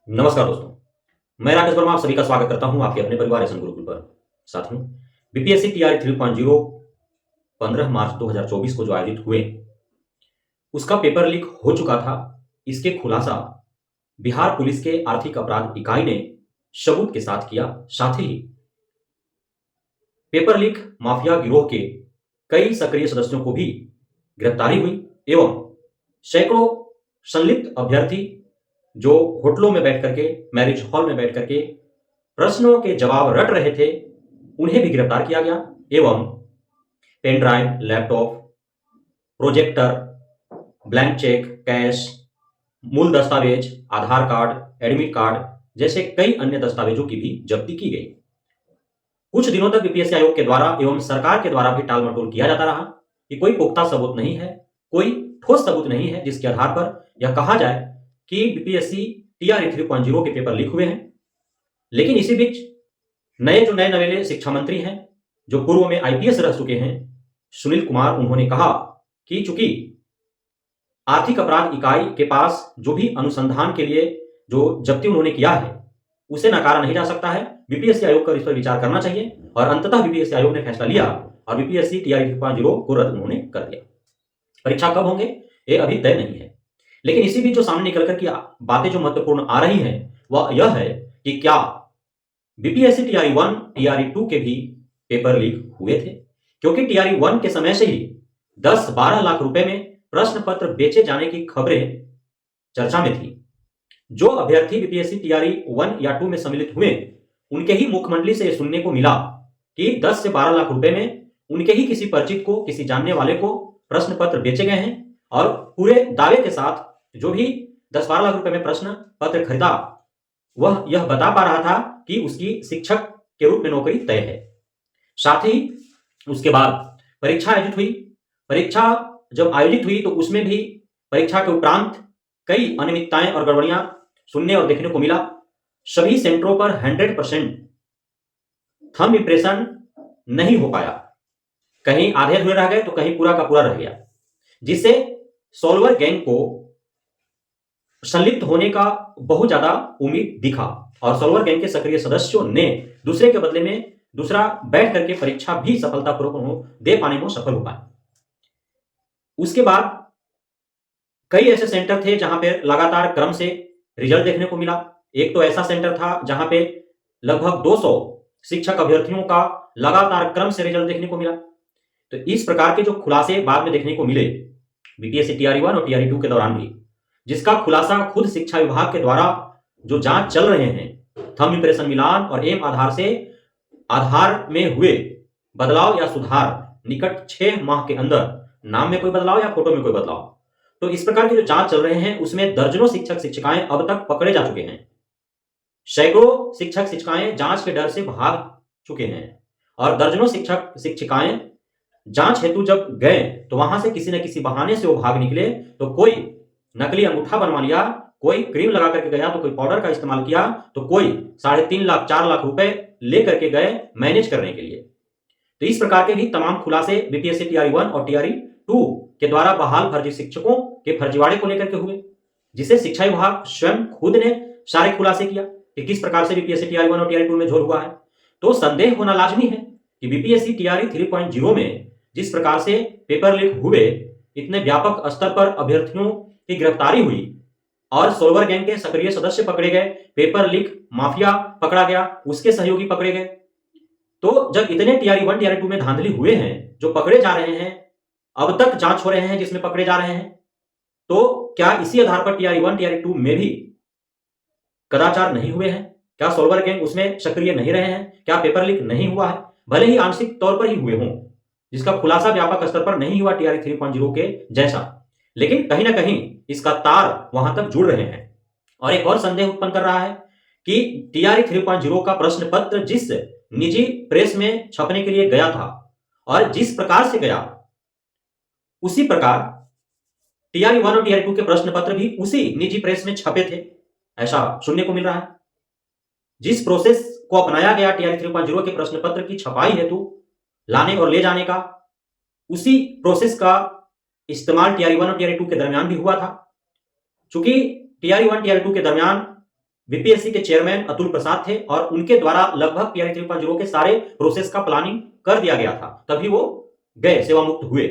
नमस्कार दोस्तों, मैं राकेश वर्मा आप सभी का स्वागत करता हूं आपके अपने परिवार एसन गुरुकुल पर। साथियों, बीपीएससी टीआरई 3.0 15 मार्च 2024 को जो आयोजित हुए, उसका पेपर लीक हो चुका था। इसके खुलासा बिहार पुलिस के आर्थिक अपराध इकाई ने सबूत के साथ किया। साथ ही पेपर लीक माफिया गिरोह के कई सक्रिय सदस्यों को भी गिरफ्तारी हुई एवं सैकड़ों संलिप्त अभ्यर्थी जो होटलों में बैठ करके, मैरिज हॉल में बैठ करके प्रश्नों के जवाब रट रहे थे, उन्हें भी गिरफ्तार किया गया एवं pen drive, laptop, projector, blank cheque, cash, मूल दस्तावेज, आधार कार्ड, एडमिट कार्ड जैसे कई अन्य दस्तावेजों की भी जब्ती की गई। कुछ दिनों तक बीपीएससी आयोग के द्वारा एवं सरकार के द्वारा भी टाल मटोल किया जाता रहा कि कोई पुख्ता सबूत नहीं है, कोई ठोस सबूत नहीं है जिसके आधार पर यह कहा जाए कि बीपीएससी टीआरई 3.0 के पेपर लीक हुए हैं। लेकिन इसी बीच नए नवेले शिक्षा मंत्री हैं, जो पूर्व में आईपीएस रह चुके हैं, सुनील कुमार, उन्होंने कहा कि चूंकि आर्थिक अपराध इकाई के पास जो भी अनुसंधान के लिए जो जब्ती उन्होंने किया है, उसे नकारा नहीं जा सकता है। बीपीएससी आयोग को इस पर विचार करना चाहिए और अंततः बीपीएससी आयोग ने फैसला लिया और बीपीएससी टीआरई 3.0 को रद्द उन्होंने कर दिया। परीक्षा कब होंगे ये अभी तय नहीं है, लेकिन इसी बीच जो सामने निकल कर की बातें जो महत्वपूर्ण आ रही हैं वह यह है कि क्या बीपीएससी टीआरई 1, टीआरई 2 के भी पेपर लीक हुए थे, क्योंकि टीआरई 1 के समय से ही 10-12 लाख रुपए में प्रश्न पत्र बेचे जाने की खबरें चर्चा में थी। जो अभ्यर्थी बीपीएससी टीआरई 1 या 2 में सम्मिलित हुए, उनके ही मुखमंडली से सुनने को मिला कि 10 से 12 लाख रुपए में उनके ही किसी परिचित को, किसी जानने वाले को प्रश्न पत्र बेचे गए हैं और पूरे दावे के साथ जो भी 10-12 लाख रुपए में प्रश्न पत्र खरीदा, वह यह बता पा रहा था कि उसकी शिक्षक के रूप में नौकरी तय है। साथ ही उसके बाद परीक्षा आयोजित हुई। परीक्षा जब आयोजित हुई तो उसमें भी परीक्षा के उपरांत कई अनियमितताएं और गड़बड़ियां सुनने और देखने को मिला। सभी सेंटरों पर 100% थंब इंप्रेशन नहीं हो पाया, कहीं आधे अधूरे रह गए तो कहीं पूरा का पूरा रह गया, जिससे सॉल्वर गैंग को संलिप्त होने का बहुत ज्यादा उम्मीद दिखा और सॉल्वर गैंग के सक्रिय सदस्यों ने दूसरे के बदले में दूसरा बैठ करके परीक्षा भी सफलतापूर्वक दे पाने में सफल हो पाए। उसके बाद कई ऐसे सेंटर थे जहां पे लगातार क्रम से रिजल्ट देखने को मिला। एक तो ऐसा सेंटर था जहां पे लगभग 200 शिक्षक अभ्यर्थियों का लगातार क्रम से रिजल्ट देखने को मिला। तो इस प्रकार के जो खुलासे बाद में देखने को मिले बीपीएससी टीआरई 1 और टीआरई 2 के दौरान भी, जिसका खुलासा खुद शिक्षा विभाग के द्वारा जो जांच चल रहे हैं, थंब इंप्रेशन मिलान और एम आधार से आधार में हुए बदलाव या सुधार निकट 6 माह के अंदर, नाम में कोई बदलाव या फोटो में कोई बदलाव, तो इस प्रकार की जो जांच चल रहे हैं उसमें दर्जनों शिक्षक शिक्षिकाएं अब तक पकड़े जा चुके हैं। सैकड़ों शिक्षक शिक्षिकाएं जांच के डर से भाग चुके हैं और दर्जनों शिक्षक शिक्षिकाएं जांच हेतु जब गए तो वहां से किसी न किसी बहाने से वो भाग निकले। तो कोई नकली अंगूठा बनवा लिया, कोई क्रीम लगा करके गया, तो कोई पाउडर का इस्तेमाल किया, तो कोई 3.5 लाख 4 लाख रुपए लेकर के गए मैनेज करने के लिए। तो इस प्रकार के भी तमाम खुलासे बीपीएससी टीआरई 1 और टीआरई 2 के द्वारा बहाल फर्जी शिक्षकों के फर्जीवाड़े को लेकर के हुए, जिसे शिक्षा विभाग स्वयं खुद ने सारे खुलासे किया कि किस प्रकार से बीपीएससी टीआरई 1 और टीआरई 2 में झोल हुआ है। तो संदेह होना लाजमी है कि बीपीएससी टीआरई 3.0 में जिस प्रकार से पेपर लीक हुए, इतने व्यापक स्तर पर अभ्यर्थियों की गिरफ्तारी हुई और सोल्वर गैंग के सक्रिय सदस्य पकड़े गए, पेपर लीक माफिया पकड़ा गया, उसके सहयोगी पकड़े गए। तो जब इतने टीआरई 1 टीआरई 2 में धांधली हुए हैं, जो पकड़े जा रहे हैं, अब तक जांच हो रहे हैं जिसमें पकड़े जा रहे हैं, तो क्या इसी आधार पर टीआरई 1 टीआरई 2 में भी कदाचार नहीं हुए हैं? क्या सोल्वर गैंग उसमें सक्रिय नहीं रहे हैं? क्या पेपर लीक नहीं हुआ है? भले ही आंशिक तौर पर ही हुए हों, जिसका खुलासा व्यापक स्तर पर नहीं हुआ टीआरई 3.0 के जैसा, लेकिन कहीं ना कहीं इसका तार वहां तक जुड़ रहे हैं। और एक और संदेह उत्पन्न कर रहा है कि टीआरई 3.0 का प्रश्न पत्र जिस निजी प्रेस में छपने के लिए गया था और जिस प्रकार से गया, उसी प्रकार टीआरई 1 और टीआरई 2 के प्रश्न पत्र भी उसी निजी प्रेस में छपे थे, ऐसा सुनने को मिल रहा है। जिस प्रोसेस को अपनाया गया टीआरई 3.0 के प्रश्न पत्र की छपाई हेतु लाने और ले जाने का, उसी प्रोसेस का इस्तेमाल टीआरई 1 और टीआरई 2 के दरमियान भी हुआ था। चूंकि टीआरई 1 टीआरई 2 के दरमियान बीपीएससी के चेयरमैन अतुल प्रसाद थे और उनके द्वारा लगभग टीआरई 3.0 के सारे प्रोसेस का प्लानिंग कर दिया गया था, तभी वो गए, सेवा मुक्त हुए।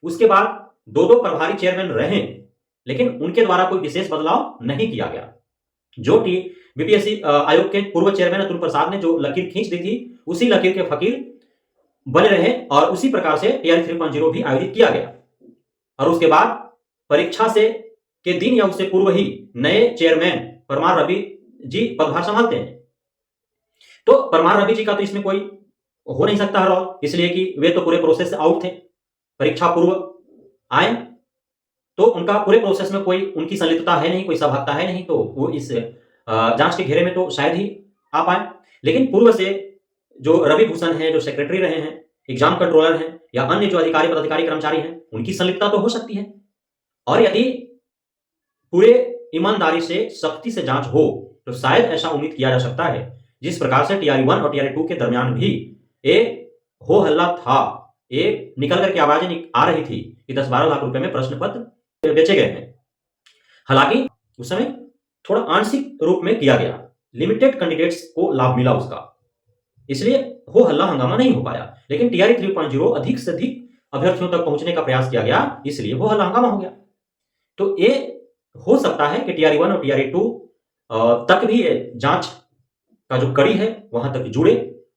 उसके बाद दो प्रभारी चेयरमैन रहे, लेकिन उनके द्वारा कोई विशेष बदलाव नहीं किया गया। जो कि बीपीएससी आयोग के पूर्व चेयरमैन अतुल प्रसाद ने जो लकीर खींच दी थी, उसी लकीर के फकीर बने रहे और उसी प्रकार से टीआरई 3.0 भी आयोजित किया गया। और उसके बाद परीक्षा से के दिन या उससे पूर्व ही नए चेयरमैन परमार रवि जी पदभार संभालते हैं। तो परमार रवि जी का तो इसमें कोई हो नहीं सकता रोल, इसलिए कि वे तो पूरे प्रोसेस से आउट थे। परीक्षा पूर्व आए तो उनका पूरे प्रोसेस में कोई उनकी संलिप्तता है नहीं, कोई सहभागिता है नहीं, तो वो इस जांच के घेरे में तो शायद ही आ पाए। लेकिन पूर्व से जो रवि भूषण है, जो सेक्रेटरी रहे हैं, एग्जाम कंट्रोलर हैं या अन्य जो अधिकारी पदाधिकारी कर्मचारी हैं, उनकी संलिप्तता तो हो सकती है। और यदि पूरे ईमानदारी से सख्ती से जांच हो तो शायद ऐसा उम्मीद किया जा सकता है, जिस प्रकार से टीआरई 1 और टीआरई 2 के दरमियान भी हो हल्ला था, निकल करके आवाजें आ रही थी कि 10-12 लाख रुपए में प्रश्न पत्र बेचे गए हैं। हालांकि उस समय थोड़ा आंशिक रूप में किया गया, लिमिटेड कैंडिडेट्स को लाभ मिला उसका, इसलिए हो हल्ला हंगामा नहीं हो पाया। लेकिन टीआरई 3.0 अधिक से अधिक अभ्यर्थियों तक पहुंचने का प्रयास किया गया, इसलिए हो हल्ला हंगामा हो गया। तो ये हो सकता है कि टीआरई 1 और टीआरई 2 तक भी जांच का जो कड़ी है वहां तक जुड़े,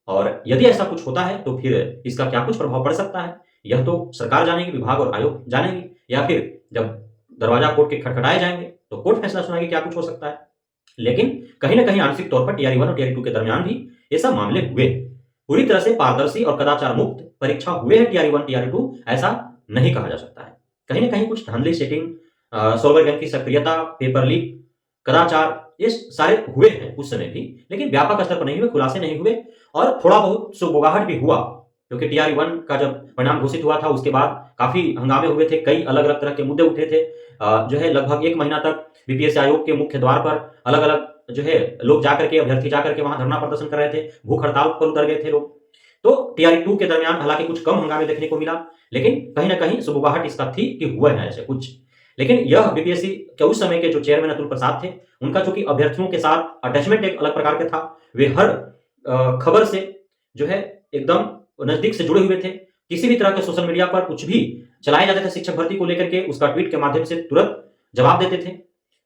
और यदि ऐसा कुछ होता है तो फिर इसका क्या कुछ प्रभाव पड़ सकता है, यह तो सरकार जानेगी, विभाग और आयोग जानेंगे, या फिर जब दरवाजा कोर्ट के खटखटाए जाएंगे तो कोर्ट फैसला सुनाएगी क्या कुछ हो सकता है। लेकिन कहीं ना कहीं आंशिक तौर पर टीआरई 1 और टीआरई 2 के दरमियान भी ये सब मामले हुए। पूरी तरह से पारदर्शी और कदाचार मुक्त परीक्षा हुए हैं टीआरई 1 टीआरई 2, ऐसा नहीं कहा जा सकता है। कहीं ना कहीं कुछ धांधली, सेटिंग, सॉल्वर गैंग की सक्रियता, पेपर लीक, कदाचार, ये सारे हुए हैं उस समय भी, लेकिन व्यापक स्तर पर नहीं हुए, खुलासे नहीं हुए, और थोड़ा बहुत सुबुगाहट भी हुआ, क्योंकि टीआरई 1 का जब परिणाम घोषित हुआ था उसके बाद काफी हंगामे हुए थे, कई अलग अलग तरह के मुद्दे उठे थे। जो है लगभग 1 महीना तक बीपीएससी आयोग के मुख्य द्वार पर अलग अलग जो है लोग जाकर के, अभ्यर्थी जाकर के वहां धरना प्रदर्शन कर रहे थे, भूख हड़ताल पर उतर गए थे लोग। तो टीआरई 2 के दरमियान हालांकि कुछ कम हंगामे देखने को मिला, लेकिन कहीं ना कहीं सुबुगाहट इसका थी कि हुआ है ऐसे कुछ। लेकिन यह बीपीएससी के उस समय के जो चेयरमैन अतुल प्रसाद थे, उनका चूंकि अभ्यर्थियों के साथ अटैचमेंट एक अलग प्रकार का था, वे हर खबर से जो है एकदम नजदीक से जुड़े हुए थे। किसी भी तरह के सोशल मीडिया पर कुछ भी चलाए जाते थे शिक्षक भर्ती को लेकर के, उसका ट्वीट के माध्यम से तुरंत जवाब देते थे,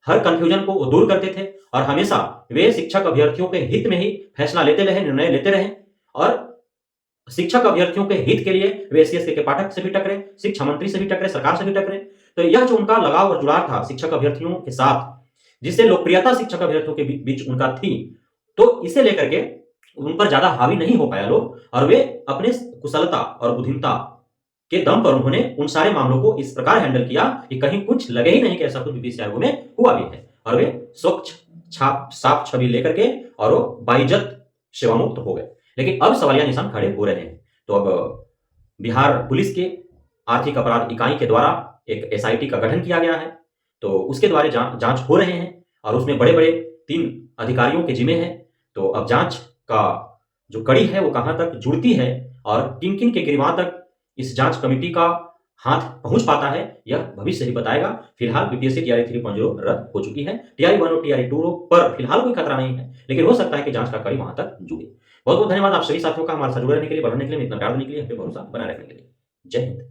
हर कंफ्यूजन को वो दूर करते थे, और हमेशा वे शिक्षक अभ्यर्थियों के हित में ही फैसला लेते रहे, निर्णय लेते रहे। और शिक्षक अभ्यर्थियों के हित के लिए वे एससी के पाठक से भी टकरे, शिक्षा मंत्री से भी टकरे, सरकार से भी टकरे। तो यह जो उनका लगाव और जुड़ाव था शिक्षक अभ्यर्थियों के साथ, जिससे लोकप्रियता शिक्षक अभ्यर्थियों के बीच उनका थी, तो इसे लेकर के उन पर ज्यादा हावी नहीं हो पाया लोग, और वे अपने कुशलता और बुद्धिमता के दम पर उन्होंने उन सारे मामलों को इस प्रकार हैंडल किया कि कहीं कुछ लगे ही नहीं कि ऐसा कुछ बीपीएससी आयोग में हुआ भी है, और वे स्वच्छ साफ छवि लेकर के और वो बाइज्जत सेवा मुक्त हो गए। लेकिन अब सवालिया निशान खड़े हो रहे हैं। तो अब बिहार पुलिस के आर्थिक अपराध इकाई के द्वारा एक एसआईटी का गठन किया गया है, तो उसके द्वारा जांच हो रहे हैं, और उसमें बड़े बड़े 3 अधिकारियों के जिम्मे हैं। तो अब जांच का जो कड़ी है वो कहां तक जुड़ती है और किन किन के गिरवां तक इस जांच कमेटी का हाथ पहुंच पाता है, यह भविष्य ही बताएगा। फिलहाल बीपीएससी टीआरई 3.0 रद्द हो चुकी है। टीआरई 1 और टीआरई 2 पर फिलहाल कोई खतरा नहीं है, लेकिन हो सकता है कि जांच का कड़ी वहां तक जुड़े। बहुत बहुत धन्यवाद आप सभी साथियों का हमारे साथ जुड़े रहने के लिए, बढ़ने के लिए, इतना प्यार देने के लिए, हम पे भरोसा बनाए रखने के लिए। जय हिंद।